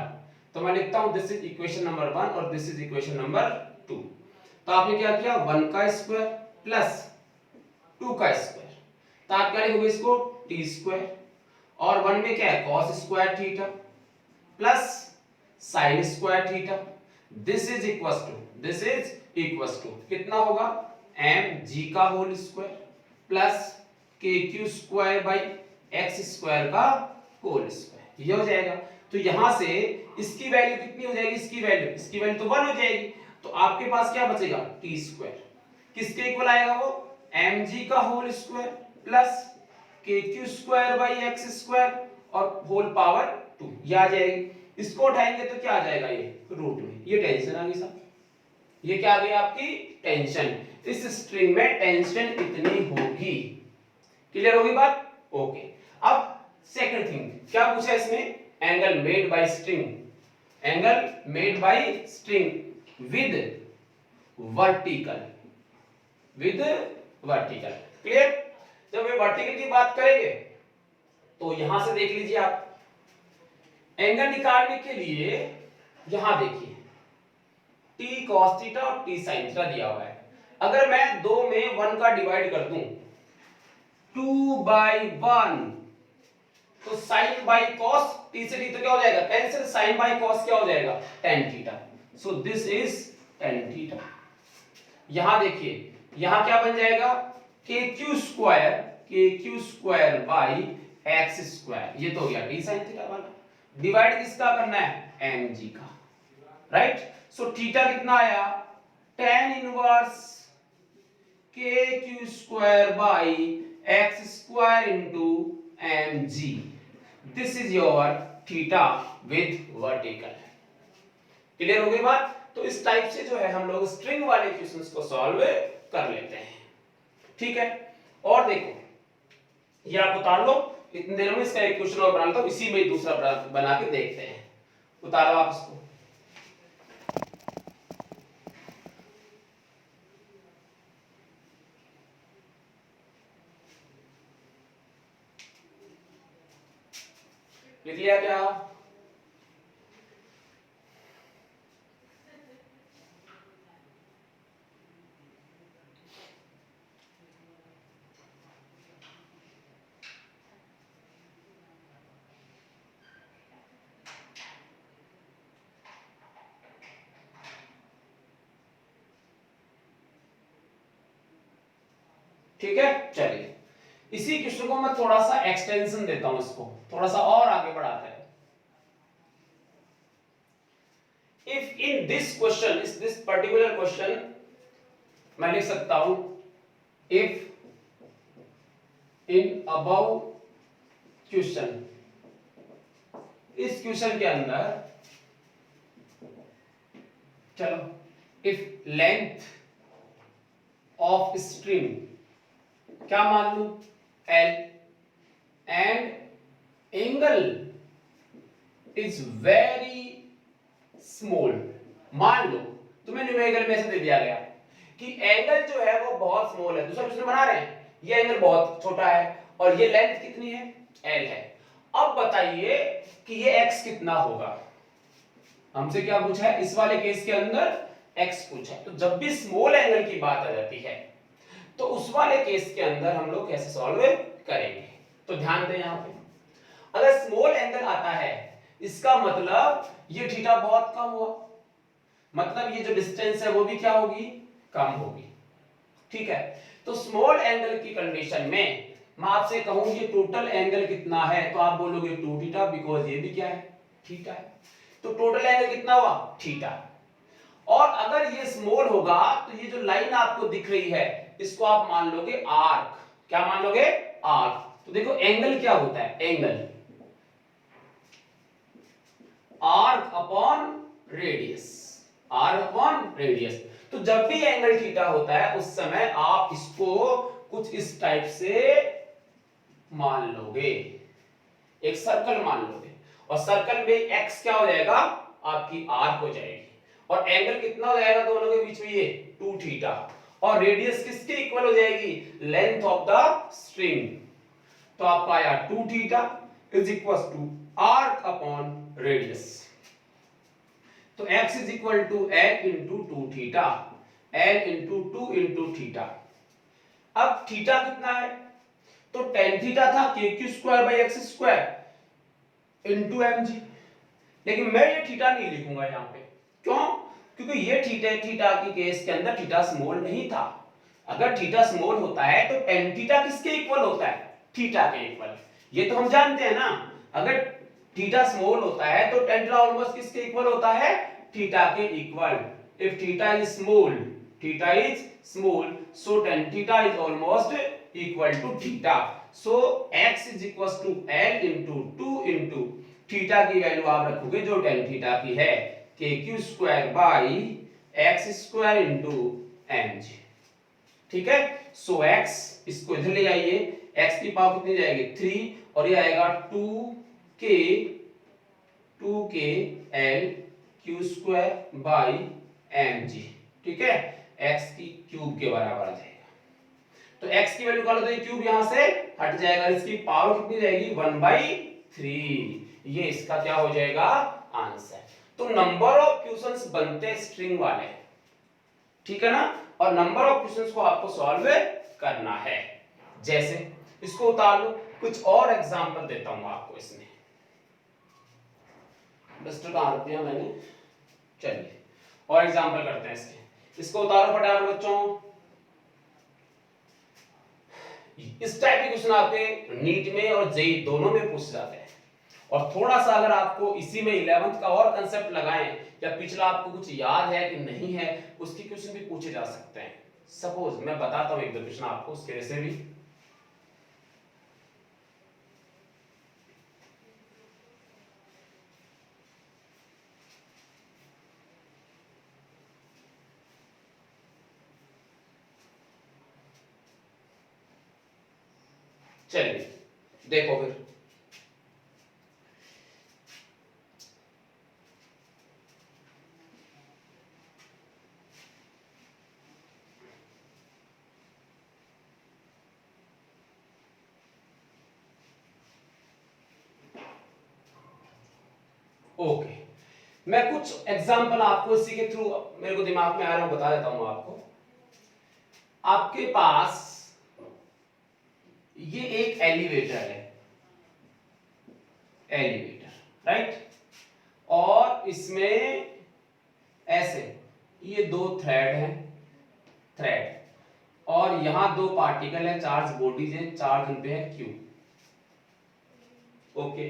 तो मैं लिखता हूं दिस इज इक्वेशन नंबर 1 और दिस इज इक्वेशन नंबर 2। तो आपने क्या किया, 1 का स्क्वायर प्लस 2 का स्क्वायर, तो आप क्या लिखोगे इसको, t स्क्वायर, और 1 में क्या है, cos square theta plus sin square theta, this is equals to कितना होगा, mg का whole square plus kq square by x square का होल स्क्वायर, ये हो जाएगा। तो यहां से इसकी वैल्यू कितनी हो जाएगी, इसकी वैल्यू तो 1 हो जाएगी, तो आपके पास क्या बचेगा, t स्क्वायर, किसके इक्वल आएगा वो, mg का whole square plus kq square by x square और होल पावर 2, ये आ जाएगी। इसको उठाएंगे तो क्या आ जाएगा, ये रूट में, ये टेंशन आ गई साहब, ये क्या आ गई आपकी टेंशन, इस स्ट्रिंग में टेंशन इतनी होगी, क्लियर होगी बात, ओके। अब सेकंड थिंग क्या पूछा इसमें, angle made by string, angle made by string with vertical, clear. जब वे वर्टिकल की बात करेंगे तो यहां से देख लीजिए आप, एंगल निकालने के लिए यहां देखिए t cos थीटा और t sin थीटा दिया हुआ है, अगर मैं 2 में 1 का डिवाइड कर दूं 2/1 तो साइन बाई कॉस टी से टी तो क्या हो जाएगा कैंसिल, साइन बाई कॉस क्या हो जाएगा tan theta. So this is tan theta. यहां देखिए यहां क्या बन जाएगा kq square by x square, ये तो हो गया t sin थीटा वाला। डिवाइड किसका करना है mg का, राइट। सो थीटा कितना आया tan inverse kq square by x square into mg। This is your theta with vertical. Clear हो गई बात। तो इस टाइप से जो है हम लोग स्ट्रिंग वाले क्वेश्चंस को सॉल्व कर लेते हैं, ठीक है। और देखो ये आप उतार लो, इतनी देर में इसका एक क्वेश्चन और बना लेता हूं, इसी में दूसरा बना के देखते हैं। उतारो आप इसको। लिख लिया क्या? ठीक है, चलिए इसी क्वेश्चन को मैं थोड़ा सा एक्सटेंशन देता हूं, इसको थोड़ा सा और आगे बढ़ाते हैं। इफ इन दिस क्वेश्चन, इस दिस पर्टिकुलर क्वेश्चन मैं लिख सकता हूं इफ इन अबव क्वेश्चन, इस क्वेश्चन के अंदर चलो इफ लेंथ ऑफ स्ट्रिंग क्या मान लू L and angle is very small. मान लो तुम्हें न्यूमेरिकल में ऐसे दे दिया गया कि एंगल जो है वो बहुत स्मॉल है, दूसरा क्वेश्चन बना रहे हैं, ये एंगल बहुत छोटा है और ये लेंथ कितनी है L है। अब बताइए कि ये x कितना होगा। हमसे क्या पूछा है इस वाले केस के अंदर x पूछा है। तो जब भी स्मॉल एंगल की बात आ जाती है तो उस वाले केस के अंदर हम लोग कैसे सॉल्व करेंगे। तो ध्यान दें यहां पे अगर स्मॉल एंगल आता है इसका मतलब ये थीटा बहुत कम हुआ, मतलब ये जो डिस्टेंस है वो भी क्या होगी कम होगी, ठीक है। तो स्मॉल एंगल की कंडीशन में मैं आपसे कहूं ये टोटल एंगल कितना है तो आप बोलोगे 2 थीटा, बिकॉज ये भी क्या है थीटा है। तो टोटल एंगल कितना हुआ थीटा। और अगर ये स्मॉल होगा तो ये जो लाइन आपको दिख रही है इसको आप मान लोगे आर्क। क्या मान लोगे आर्क। तो देखो एंगल क्या होता है angle arc upon radius, arc upon radius. तो जब भी एंगल थीटा होता है उस समय आप इसको कुछ इस टाइप से मान लोगे, एक सर्कल मान लोगे और सर्कल में एक्स क्या हो जाएगा आपकी आर्क हो जाएगी और एंगल कितना हो जाएगा दोनों के बीच में ये 2 थीटा और रेडियस किसके इक्वल हो जाएगी लेंथ ऑफ द स्ट्रिंग। तो आपका आया 2 theta is equal to arc upon radius. तो x is equal to l into 2 theta, l into 2 into theta. अब थीटा कितना है तो tan थीटा था kq square by x square into mg, लेकिन मैं ये थीटा नहीं लिखूंगा यहां पे। क्यों? क्योंकि ये थीटा के केस के अंदर थीटा स्मॉल नहीं था। अगर थीटा स्मॉल होता है तो tan थीटा किसके इक्वल होता है थीटा के इक्वल, ये तो हम जानते हैं ना। अगर थीटा स्मॉल होता है तो tan थीटा ऑलमोस्ट किसके इक्वल होता है थीटा के equal. If theta is small so tan theta is almost equal to theta. So x is equal to l into 2 into theta की वैल्यू आप रखोगे जो tan थीटा की है kq square by x square into mg, ठीक है। सो x इसको इधर ले आइए, x की पावर कितनी जाएगी 3 और ये आएगा 2k l q square by mg, ठीक है। x की क्यूब के बराबर आ जाएगा। तो x की वैल्यू निकालो तो ये क्यूब यहां से हट जाएगा, इसकी पावर कितनी जाएगी 1/3। ये इसका क्या हो जाएगा आंसर। तो नंबर ऑफ क्वेश्चंस बनते स्ट्रिंग वाले, ठीक है ना। और नंबर ऑफ क्वेश्चंस को आपको सॉल्व करना है। जैसे इसको उतार लो, कुछ और एग्जांपल देता हूं आपको इसमें। डस्टर कहां रख दिया मैंने, चलिए और एग्जांपल करते हैं इसको उतारो फटाफट बच्चों। इस टाइप के क्वेश्चन आपके नीट में और जेई दोनों में पूछ जाते हैं। और थोड़ा सा अगर आपको इसी में 11th का और कंसेप्ट लगाएं या पिछला आपको कुछ याद है कि नहीं है, उसके क्वेश्चन भी पूछे जा सकते हैं। सपोज मैं बताता हूं एक दो क्वेश्चन आपको उसके जैसे भी। चलिए देखो फिर, ओके मैं कुछ एग्जांपल आपको इसी के थ्रू मेरे को दिमाग में आ रहा हूं बता देता हूं आपको। आपके पास ये एक एलिवेटर है, एलिवेटर राइट, और इसमें ऐसे ये दो थ्रेड हैं, थ्रेड, और यहां दो पार्टिकल है, चार्ज बॉडीज हैं, चार्ज उन पे है क्यू। ओके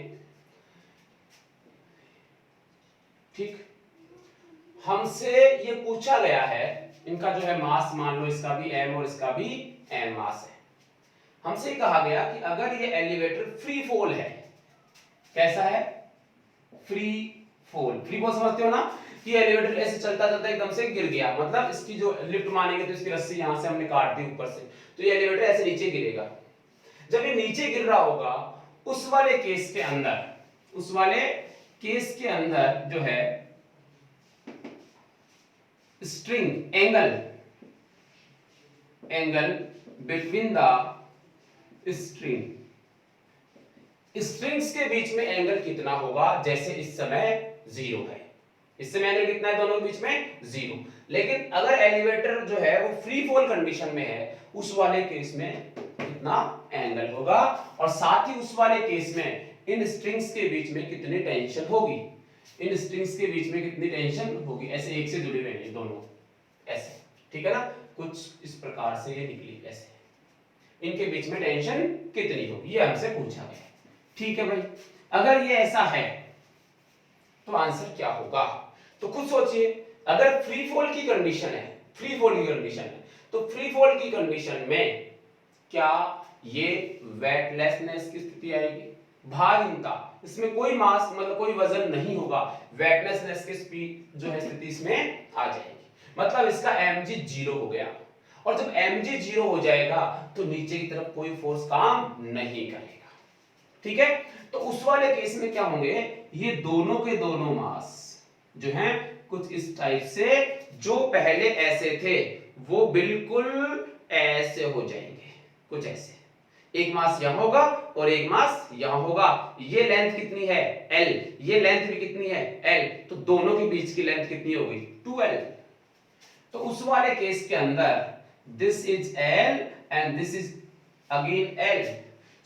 ठीक, हमसे ये पूछा गया है, इनका जो है मास मान लो इसका भी m और इसका भी m मास है। हमसे कहा गया कि अगर ये एलिवेटर फ्री फॉल है, कैसा है, फ्री फॉल, फ्री फॉल समझते हो ना, कि एलिवेटर ऐसे चलता चलता एकदम से गिर गया, मतलब इसकी जो लिफ्ट मानेंगे तो इसकी रस्सी यहां से हमने काट दी ऊपर से, तो ये एलिवेटर ऐसे नीचे गिरेगा। जब ये नीचे गिर रहा होगा उस वाले केस के अंदर, उस वाले केस के अंदर जो है string angle between the strings के बीच में एंगल कितना होगा, जैसे इस समय 0 है, इस समय एंगल कितना है दोनों के बीच में 0। लेकिन अगर एलिवेटर जो है वो फ्री फॉल कंडीशन में है, उस वाले केस में कितना एंगल होगा, और साथ ही उस वाले केस में इन स्ट्रिंग्स के बीच में कितनी टेंशन होगी, इन स्ट्रिंग्स के बीच में कितनी टेंशन होगी, ऐसे एक से जुड़े रहेंगे दोनों ऐसे, ठीक है ना, कुछ इस प्रकार से ये निकली ऐसे, इनके बीच में टेंशन कितनी होगी, ये हमसे पूछा गया। ठीक है भाई, अगर ये ऐसा है तो आंसर क्या होगा, तो खुद सोचिए। अगर फ्री फॉल की कंडीशन है, फ्री फॉल की कंडीशन है, तो फ्री फॉल की कंडीशन में क्या ये वेटलेसनेस की स्थिति आएगी, भारहीनता, इसमें कोई मास मतलब कोई वजन नहीं होगा, वेटलेसनेस की स्पीड जो है स्थिति इसमें आ जाएगी, मतलब इसका mg 0 हो गया। और जब mg 0 हो जाएगा तो नीचे की तरफ कोई फोर्स काम नहीं करेगा, ठीक है। तो उस वाले केस में क्या होंगे, ये दोनों के दोनों मास जो हैं कुछ इस टाइप से, जो पहले ऐसे थे वो बिल्कुल ऐसे हो जाएंगे, कुछ ऐसे, एक मास यहां होगा और एक मास यहां होगा। ये लेंथ कितनी है L, ये लेंथ भी कितनी है L, तो दोनों के बीच की लेंथ कितनी होगी 2L। तो उस वाले केस के अंदर this is L and this is again L,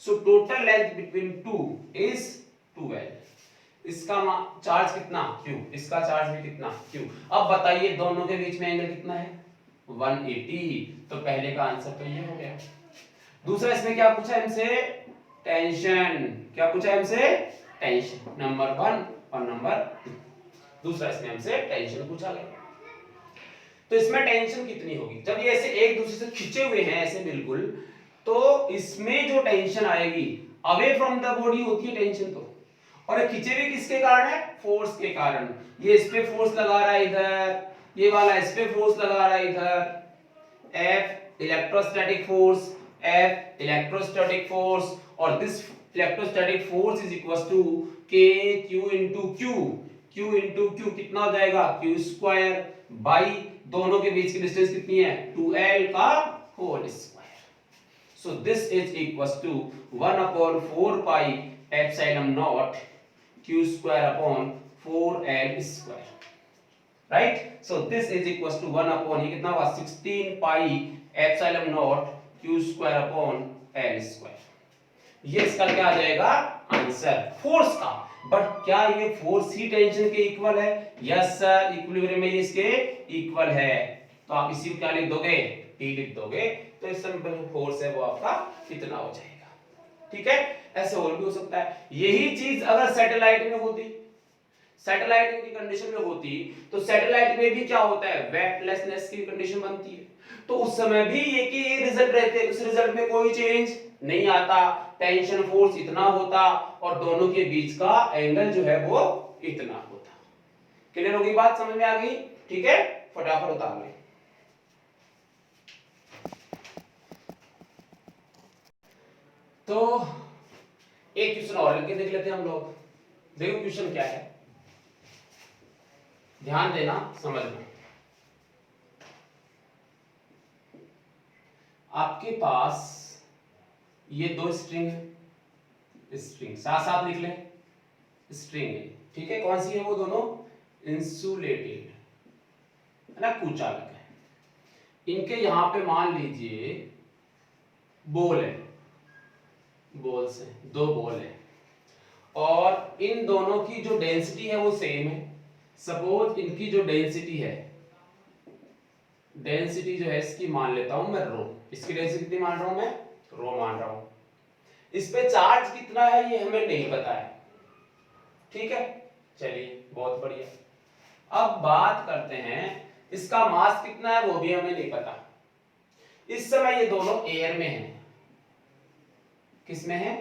so total length between two is 2L। इसका चार्ज कितना Q, इसका चार्ज भी कितना Q। अब बताइए दोनों के बीच में एंगल कितना है 180, तो पहले का आंसर तो ये हो गया। दूसरा इसमें क्या पूछा हमसे, टेंशन, क्या पूछा हमसे, टेंशन, नंबर 1 और नंबर 2, दूसरा इसमें हमसे टेंशन पूछा गया। तो इसमें टेंशन कितनी होगी, जब ये ऐसे एक दूसरे से खिंचे हुए हैं ऐसे बिल्कुल, तो इसमें जो टेंशन आएगी अवे फ्रॉम द बॉडी होती है टेंशन, तो और ये खिंचे भी किसके कारण है, फोर्स के कारण। ये इस पे फोर्स लगा रहा है इधर, ये वाला इस पे फोर्स लगा रहा है इधर, F electrostatic force, F electrostatic force, और this electrostatic force is equal to K Q into Q, Q into Q कितना हो जाएगा Q स्क्वायर बाई दोनों के बीच की डिस्टेंस कितनी है 2L का whole square. So this is equal to 1/4 pi epsilon not Q square upon 4L square, right. So this is equal to 1 upon ये कितना होगा 16 pi epsilon not q square upon l square. ये इसका क्या आ जाएगा answer force का। But क्या ये फोर्स ही टेंशन के इक्वल है? यस सर, इक्विलिब्रियम में इसके इक्वल है। तो आप इसी को क्या लिख दोगे? t लिख दोगे। तो इस समय फोर्स है वो आपका कितना हो जाएगा। ठीक है, ऐसे और भी हो सकता है। यही चीज अगर सैटेलाइट में होती, सैटेलाइट की कंडीशन में होती, तो सैटेलाइट में भी क्या होता है? वेटलेसनेस की कंडीशन बनती है। तो उस समय भी ये कि ये रिजल्ट रहते, उस रिजल्ट में कोई चेंज नहीं आता, टेंशन फोर्स इतना होता और दोनों के बीच का एंगल जो है वो इतना होता। क्लियर होगी बात? समझ में आ गई? ठीक है, फटाफट उतार ले। तो एक क्वेश्चन और लेके देख लेते हैं हम लोग। देखो क्वेश्चन क्या है, ध्यान देना, समझना। आपके पास ये दो स्ट्रिंग है, स्ट्रिंग साथ साथ लिख लें, स्ट्रिंग है, ठीक है। कौन सी है वो दोनों? इंसुलेटेड है ना, कुचालक है। इनके यहां पे मान लीजिए बॉल है, बॉल से दो बॉल है और इन दोनों की जो डेंसिटी है वो सेम है। सपोज इनकी जो डेंसिटी है, डेंसिटी जो है इसकी मान लेता हूं मैं रो। इसकी डेंसिटी कितनी मान रहा हूं मैं? रो मान रहा हूं। इस पे चार्ज कितना है ये हमें नहीं पता है, ठीक है। चलिए बहुत बढ़िया। अब बात करते हैं इसका मास कितना है, वो भी हमें नहीं पता। इस समय ये दोनों एयर में हैं। किस में है?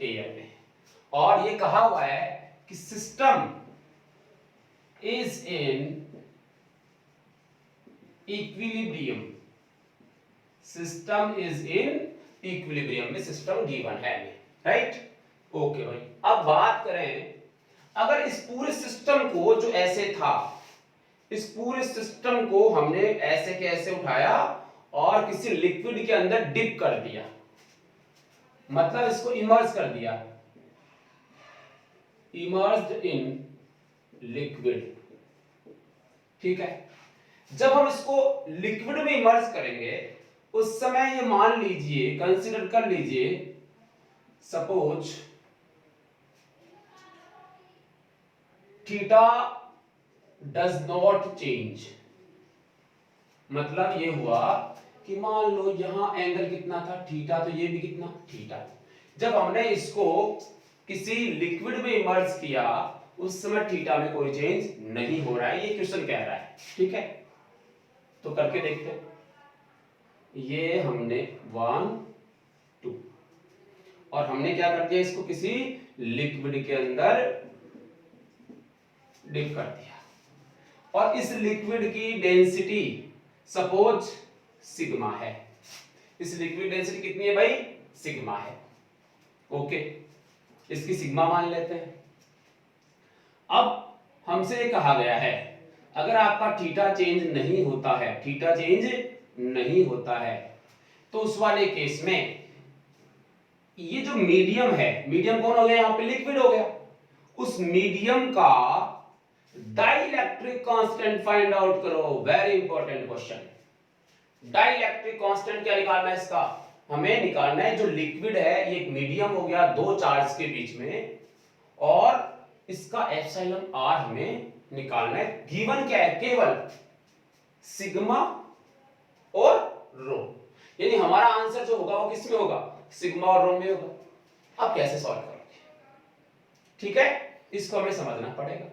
एयर में। और ये कहा हुआ है कि system is in equilibrium. System is in equilibrium में सिस्टम गिवन है, राइट। ओके भाई, अब बात करें अगर इस पूरे सिस्टम को जो ऐसे था, इस पूरे सिस्टम को हमने ऐसे के ऐसे उठाया और किसी लिक्विड के अंदर डिप कर दिया, मतलब इसको इमर्ज कर दिया, इमर्ज्ड इन लिक्विड, ठीक है। जब हम इसको लिक्विड में इमर्ज करेंगे उस समय ये मान लीजिए, कंसीडर कर लीजिए, suppose theta does not change. मतलब ये हुआ कि मान लो यहां एंगल कितना था? थीटा। तो ये भी कितना? थीटा। जब हमने इसको किसी लिक्विड में इमर्ज किया उस समय थीटा में कोई चेंज नहीं हो रहा है, ये क्वेश्चन कह रहा है, ठीक है। तो करके देखते हैं। ये हमने 1 2 और हमने क्या कर दिया, इसको किसी लिक्विड के अंदर डिप कर दिया और इस लिक्विड की डेंसिटी सपोज सिग्मा है। इस लिक्विड डेंसिटी कितनी है भाई? सिग्मा है। ओके, इसकी सिग्मा मान लेते हैं। अब हमसे ये कहा गया है अगर आपका थीटा चेंज नहीं होता है, थीटा चेंज नहीं होता है, तो उस वाले केस में ये जो मीडियम है, मीडियम कौन हो गया? यहां पे लिक्विड हो गया। उस मीडियम का डाइलेक्ट्रिक कांस्टेंट फाइंड आउट करो। Very important question. Dielectric constant क्या निकालना है इसका? हमें निकालना है जो लिक्विड है ये एक मीडियम हो गया दो चार्ज के बीच में, और इसका एप्सिलॉन आर हमें निकालना है। गिवन क्या है? केवल सिग्मा और रो, यानी हमारा आंसर जो होगा वो किस में होगा? सिग्मा और रो में होगा। अब कैसे सॉल्व करोगे? ठीक है, इसको हमें समझना पड़ेगा।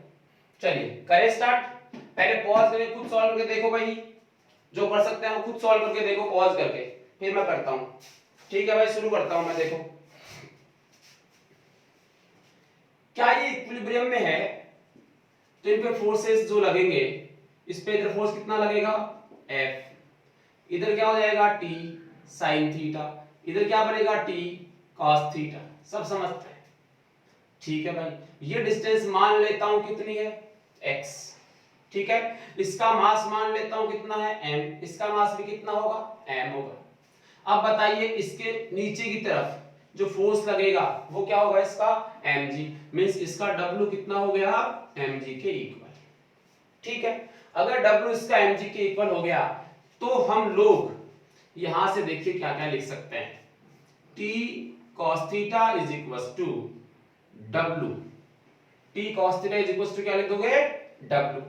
चलिए करें स्टार्ट। पहले पॉज करके खुद सॉल्व करके देखो भाई, जो कर सकते हैं वो खुद सॉल्व करके देखो पॉज करके, फिर मैं करता हूं। ठीक है भाई, शुरू करता हूं मैं। देखो क्या ये इक्विलिब्रियम में है तो इन पे फोर्सेस जो लगेंगे, इस पे इधर फोर्स कितना लगेगा? F। इधर क्या हो जाएगा? T sin theta. इधर क्या बनेगा? T cos theta. सब समझते हैं, ठीक है भाई। ये डिस्टेंस मान लेता हूं कितनी है? x, ठीक है। इसका मास मान लेता हूं कितना है? m। इसका मास भी कितना होगा? m होगा। अब बताइए इसके नीचे की तरफ जो फोर्स लगेगा वो क्या होगा? इसका mg, मींस इसका w कितना हो गया? mg के इक्वल, ठीक है। अगर W इसका mg के इक्वल हो गया तो हम लोग यहां से देखिए क्या क्या लिख सकते हैं, t cos theta is equal to W, t cos theta is equal to क्या लिख दोगे W,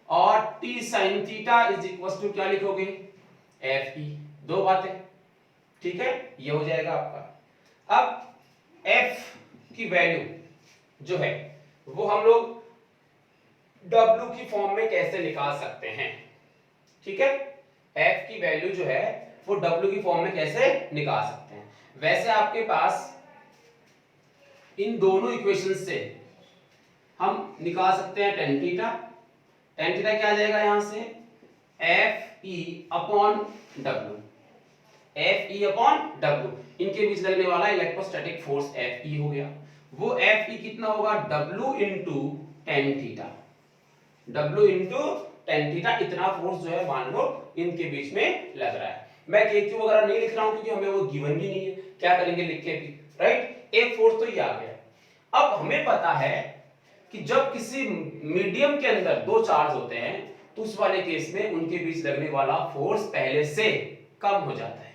और t sin theta is equal to क्या लिखोगे Fe, दो बातें, ठीक है, ये हो जाएगा आपका। अब f की वैल्यू जो है वो हम लोग W की फॉर्म में कैसे निकाल सकते हैं, ठीक है, f की वैल्यू जो है वो W की फॉर्म में कैसे निकाल सकते हैं। वैसे आपके पास इन दोनों इक्वेशन से हम निकाल सकते हैं tan थीटा, tan थीटा क्या आ जाएगा यहां से Fe upon W, Fe upon W, इनके बीच लगने वाला इलेक्ट्रोस्टैटिक फोर्स Fe हो गया, वो Fe कितना होगा W into tan theta, W into tan theta, इतना फोर्स जो है मान लो इनके बीच में लग रहा है। मैं KQ वगैरह नहीं लिख रहा हूं क्योंकि हमें वो गिवन भी नहीं है, क्या करेंगे लिख के भी, राइट, एक फोर्स तो ये आ गया। अब हमें पता है कि जब किसी मीडियम के अंदर दो चार्ज होते हैं तो उस वाले केस में उनके बीच लगने वाला फोर्स पहले से कम हो जाता है,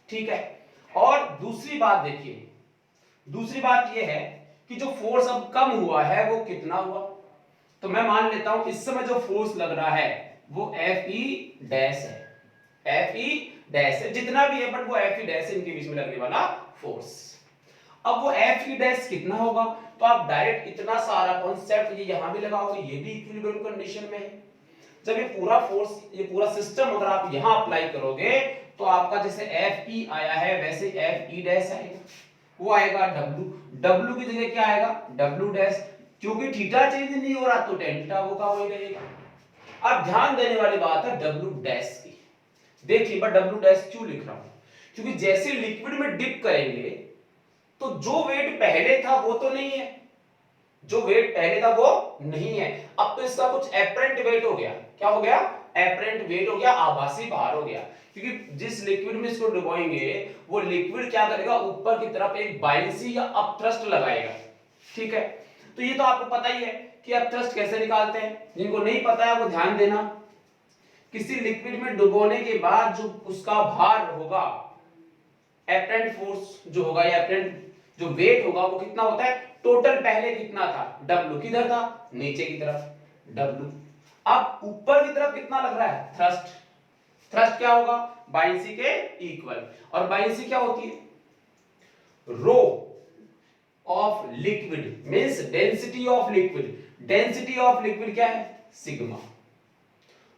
ठीक है। और दूसरी बात देखिए, दूसरी बात यह है कि जो फोर्स अब कम हुआ है वो कितना हुआ, तो मैं मान लेता हूं इस समय जो फोर्स लग रहा है वो Fe डैश है, Fe डैश है, जितना भी है बट वो Fe डैश इनके बीच में लगने वाला फोर्स। अब वो Fe डैश कितना होगा, तो आप डायरेक्ट इतना सारा कॉन्सेप्ट ये यहां भी लगाओगे, ये भी इक्विलिब्रियम कंडीशन में है। जब ये पूरा फोर्स, ये पूरा सिस्टम अगर आप यहां अप्लाई करोगे तो आपका जैसे Fe आया है वैसे Fe डैश आएगा, वो आएगा W की जगह क्या आएगा W डैश, क्योंकि थीटा चेंज नहीं हो रहा तो tan थीटा वो का वही रहेगा। अब ध्यान देने वाली बात है W डैश की, देखिए मैं W डैश क्यों लिख रहा हूं, क्योंकि जैसे लिक्विड में डिप करेंगे तो जो वेट पहले था वो तो नहीं है, जो वेट पहले था वो नहीं है, अब तो इसका कुछ एपरेंट वेट हो गया, क्या हो गया एपरेंट वेट हो गया, आभासी भार हो गया, क्योंकि जिस लिक्विड में इसको डुबोएंगे वो लिक्विड क्या करेगा ऊपर की तरफ एक बायंसी या अपथ्रस्ट लगाएगा, ठीक है। तो ये तो आपको पता ही है कि अपथ्रस्ट कैसे निकालते हैं, जिनको नहीं पता है वो ध्यान देना, किसी लिक्विड में डुबोने के बाद जो उसका भार होगा, एपरेंट फोर्स जो होगा या एपरेंट जो वेट होगा वो कितना होता है, टोटल पहले कितना था W, किधर था नीचे की तरफ W, अब ऊपर की तरफ कितना लग रहा है थ्रस्ट, थ्रस्ट क्या होगा बायंसी के इक्वल, और बायंसी क्या होती है rho of liquid means density of liquid, density of liquid क्या है sigma,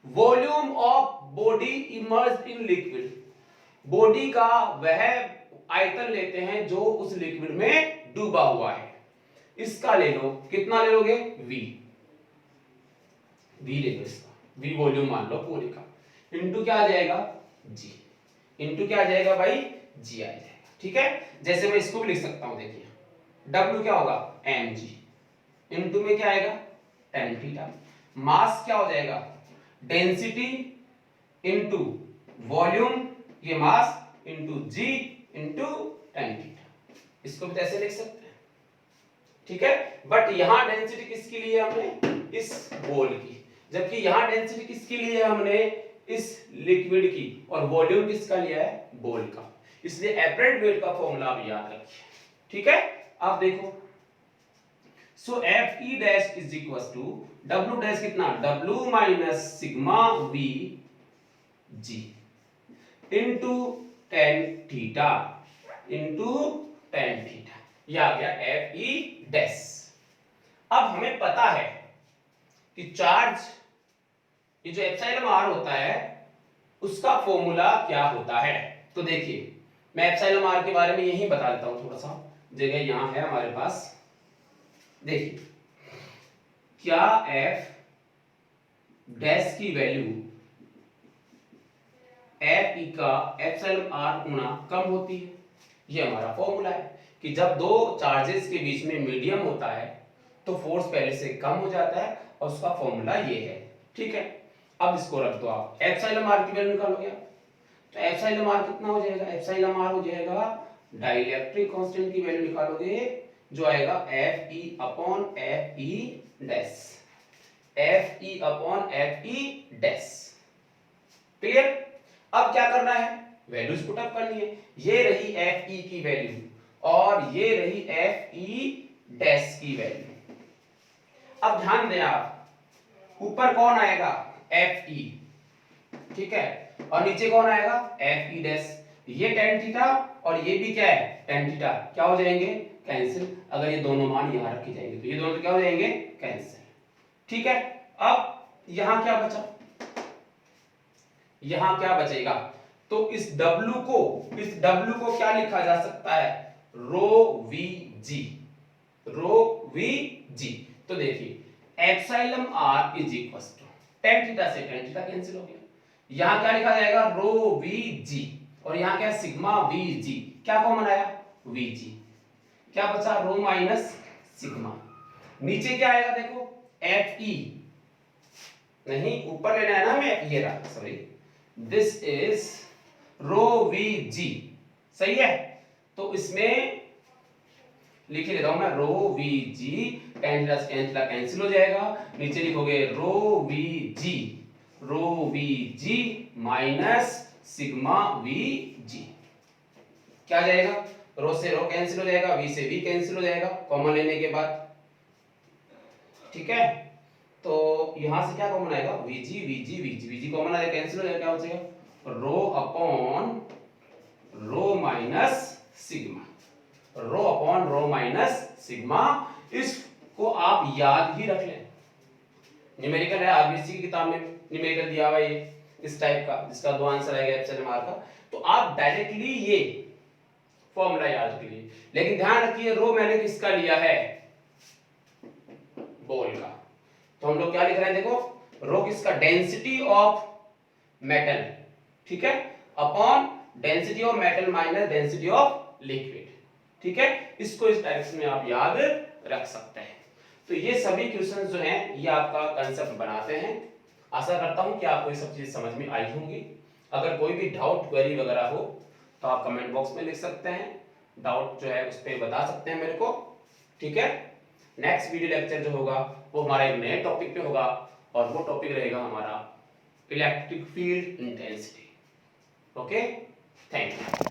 volume of body immersed in liquid, body का वह आयतन लेते हैं जो उस लिक्विड में डूबा हुआ है, इसका ले लो, कितना ले लोगे V, V ले लो इसका, V वॉल्यूम मान लो पूरे का, इनटू क्या आ जाएगा G, इनटू क्या आ जाएगा भाई G आ जाएगा, ठीक है। जैसे मैं इसको भी लिख सकता हूं, देखिए W क्या होगा mg, इनटू में क्या आएगा tan थीटा, मास क्या हो जाएगा डेंसिटी इनटू वॉल्यूम, ये mass into G into tan theta, इसको भी ऐसे लिख सकते हैं, ठीक है। बट यहां डेंसिटी किसके लिए हमने इस बॉल की, जबकि यहां डेंसिटी किसके लिए हमने इस लिक्विड की, और वॉल्यूम किसका लिया है बॉल का, इसलिए एपरेंट वेट का फॉर्मूला आप याद रखिए, ठीक है। आप देखो so Fe dash is equal to W dash कितना W minus sigma V G into tan theta into tan theta, यह आ गया Fe डैश। अब हमें पता है कि चार्ज ये जो एप्सिलॉन r होता है उसका फॉर्मूला क्या होता है, तो देखिए मैं एप्सिलॉन r के बारे में यही बता देता हूं, थोड़ा सा जगह यहां है हमारे पास, देखिए क्या F डैश की वैल्यू Fe का एप्सिलॉन r गुना कम होती है, ये हमारा फॉर्मूला है कि जब दो चार्जेस के बीच में मीडियम होता है तो फोर्स पहले से कम हो जाता है, और उसका फॉर्मूला ये है, ठीक है। अब इसको रख दो आप, एप्सिलॉन r की वैल्यू निकालोगे आप, तो एप्सिलॉन r कितना हो जाएगा, एप्सिलॉन r हो जाएगा डाइलेक्ट्रिक कांस्टेंट की वैल्यू निकालोगे जो आएगा Fe upon Fe dash, F E upon F E dash. Clear? अब क्या करना है, वैल्यूज पुट अप करनी है। ये रही एफ ई की वैल्यू और ये रही एफ ई डैश की वैल्यू। अब ध्यान दें आप, ऊपर कौन आएगा, एफ ई, ठीक है, और नीचे कौन आएगा, एफ ई डैश। ये tan थीटा और ये भी क्या है, tan थीटा, क्या हो जाएंगे, कैंसिल। अगर ये दोनों मान यहां रखे जाएंगे तो ये दोनों तो क्या हो जाएंगे, कैंसिल। ठीक है, अब यहां क्या बचा, यहां क्या बचेगा, तो इस W को क्या लिखा जा सकता है, रो v g, rho v G. तो देखिए epsilon r is equal to tan theta से tan थीटा कैंसिल हो गया। यहां क्या लिखा जाएगा, रो वी जी, और यहां क्या सिग्मा वी जी, क्या कॉमन आया, वी जी। क्या बचा, रो माइनस सिग्मा। नीचे क्या आएगा देखो, एफ ई, नहीं ऊपर लेना है ना हमें, ये रहा, sorry, this is rho v g, सही है। तो इसमें लिख लेता हूं मैं, rho v g, tan plus tan cancel हो जाएगा, नीचे लिखोगे rho v g, rho v g minus sigma v g. क्या जाएगा, रो से रो कैंसिल हो जाएगा, वी से वी कैंसिल हो जाएगा कॉमन लेने के बाद। ठीक है, तो यहां से क्या कॉमन आएगा, we ji we ji we ji, we ji common आएगा, कैंसिल हो जाएगा, क्या बचेगा, rho upon rho minus sigma, rho upon rho minus sigma. इसको आप याद ही रख लें, न्यूमेरिकल है, आरबीसी की किताब में न्यूमेरिकल दिया हुआ है ये इस टाइप का, जिसका दो आंसर आएगा एप्सिलॉन आर का। तो आप डायरेक्टली ये फॉर्मूला याद करिए, लेकिन ध्यान रखिए रो मैंने किसका लिया है, बॉल का। तो हम लोग क्या लिख रहे हैं, देखो रो किसका, डेंसिटी ऑफ मेटल, ठीक है, upon density of metal minus density of liquid. ठीक है, इसको इस डायरेक्शन में आप याद रख सकते हैं। तो ये सभी क्वेश्चंस जो हैं ये आपका कांसेप्ट बनाते हैं। आशा करता हूं कि आपको ये सब चीज समझ में आई होंगी। अगर कोई भी डाउट क्वेरी वगैरह हो तो आप कमेंट बॉक्स में लिख सकते हैं, डाउट जो है उस पर बता सकते हैं मेरे को। ठीक है, नेक्स्ट वीडियो लेक्चर जो होगा वो हमारा एक नए टॉपिक पे होगा, और वो टॉपिक रहेगा हमारा electric field intensity. Okay, thank you.